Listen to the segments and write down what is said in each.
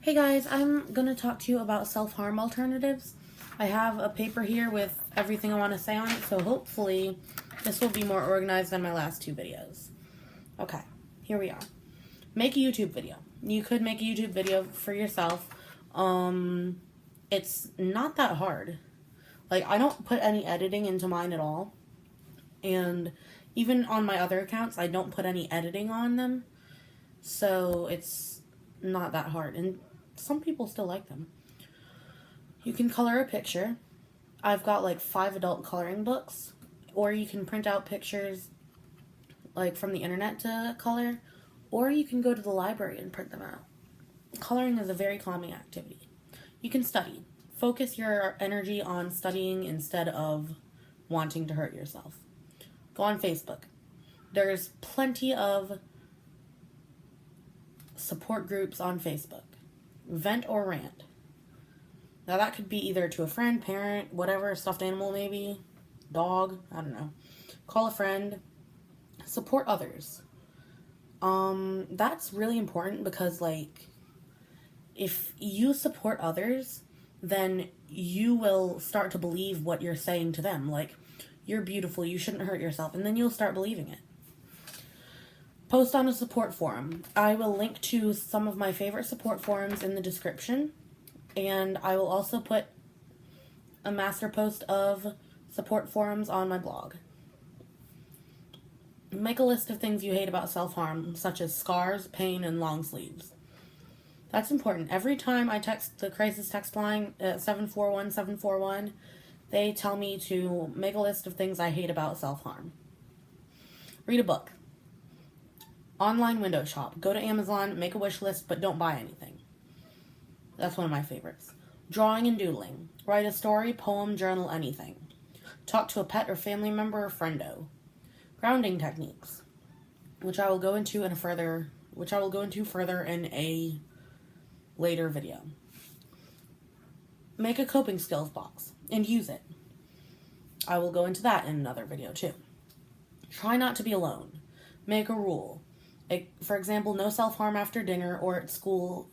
Hey guys, I'm going to talk to you about self-harm alternatives. I have a paper here with everything I want to say on it, so hopefully this will be more organized than my last two videos. Okay, here we are. Make a YouTube video. You could make a YouTube video for yourself. It's not that hard. Like, I don't put any editing into mine at all. And even on my other accounts, I don't put any editing on them. So it's not that hard. And some people still like them. You can color a picture. I've got like 5 adult coloring books. Or you can print out pictures like from the internet to color. Or you can go to the library and print them out. Coloring is a very calming activity. You can study. Focus your energy on studying instead of wanting to hurt yourself. Go on Facebook. There's plenty of support groups on Facebook. Vent or rant. Now that could be either to a friend, parent, whatever, stuffed animal maybe, dog, I don't know. Call a friend. Support others. That's really important because, like, if you support others, then you will start to believe what you're saying to them. Like, you're beautiful, you shouldn't hurt yourself, and then you'll start believing it. Post on a support forum. I will link to some of my favorite support forums in the description, and I will also put a master post of support forums on my blog. Make a list of things you hate about self-harm, such as scars, pain, and long sleeves. That's important. Every time I text the crisis text line at 741-741, they tell me to make a list of things I hate about self-harm. Read a book. Online window shop. Go to Amazon, make a wish list, but don't buy anything. That's one of my favorites. Drawing and doodling. Write a story, poem, journal, anything. Talk to a pet or family member or friendo. Grounding techniques, which I will go into further in a later video. Make a coping skills box and use it. I will go into that in another video too. Try not to be alone. Make a rule. For example, no self-harm after dinner or at school.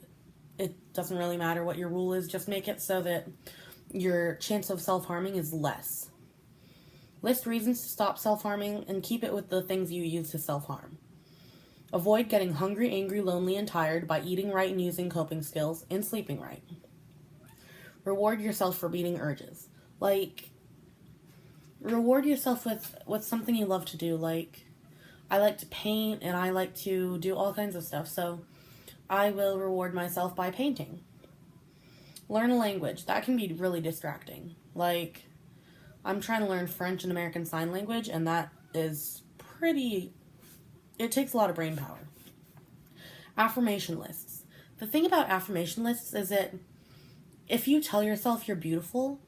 It doesn't really matter what your rule is. Just make it so that your chance of self-harming is less. List reasons to stop self-harming and keep it with the things you use to self-harm. Avoid getting hungry, angry, lonely, and tired by eating right and using coping skills and sleeping right. Reward yourself for beating urges. Like, reward yourself with something you love to do. Like, I like to paint and I like to do all kinds of stuff, so I will reward myself by painting. Learn a language. That can be really distracting. Like, I'm trying to learn French and American Sign Language, and that is it takes a lot of brain power. Affirmation lists. The thing about affirmation lists is that if you tell yourself you're beautiful,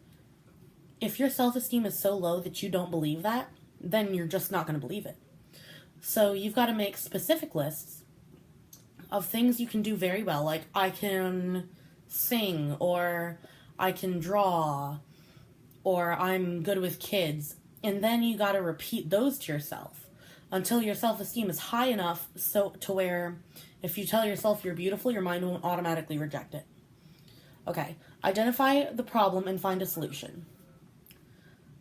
if your self-esteem is so low that you don't believe that, then you're just not going to believe it. So you've got to make specific lists of things you can do very well, like I can sing, or I can draw, or I'm good with kids, and then you got to repeat those to yourself until your self-esteem is high enough so to where if you tell yourself you're beautiful, your mind won't automatically reject it. Okay, identify the problem and find a solution.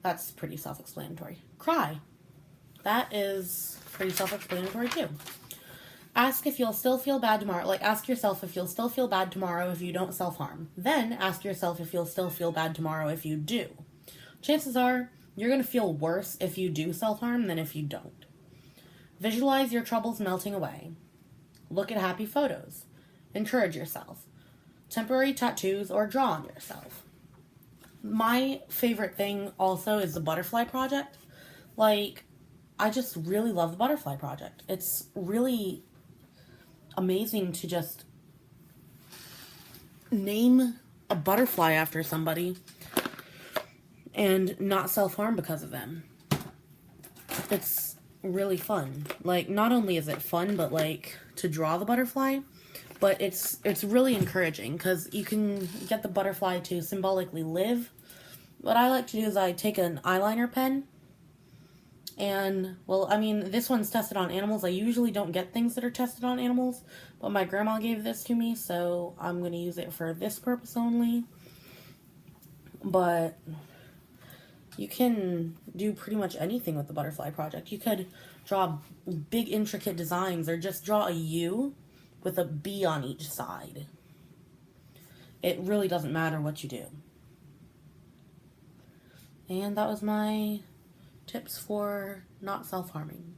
That's pretty self-explanatory. Cry. That is pretty self-explanatory too. Ask if you'll still feel bad tomorrow. Like, ask yourself if you'll still feel bad tomorrow if you don't self-harm. Then ask yourself if you'll still feel bad tomorrow if you do. Chances are you're going to feel worse if you do self-harm than if you don't. Visualize your troubles melting away. Look at happy photos. Encourage yourself. Temporary tattoos or draw on yourself. My favorite thing also is the Butterfly Project. Like, I just really love the Butterfly Project. It's really amazing to just name a butterfly after somebody and not self-harm because of them. It's really fun. Like, not only is it fun, but like to draw the butterfly, but it's really encouraging because you can get the butterfly to symbolically live. What I like to do is I take an eyeliner pen And, well, I mean, this one's tested on animals. I usually don't get things that are tested on animals, but my grandma gave this to me, so I'm going to use it for this purpose only. But you can do pretty much anything with the butterfly project. You could draw big, intricate designs, or just draw a U with a bee on each side. It really doesn't matter what you do. And that was my tips for not self-harming.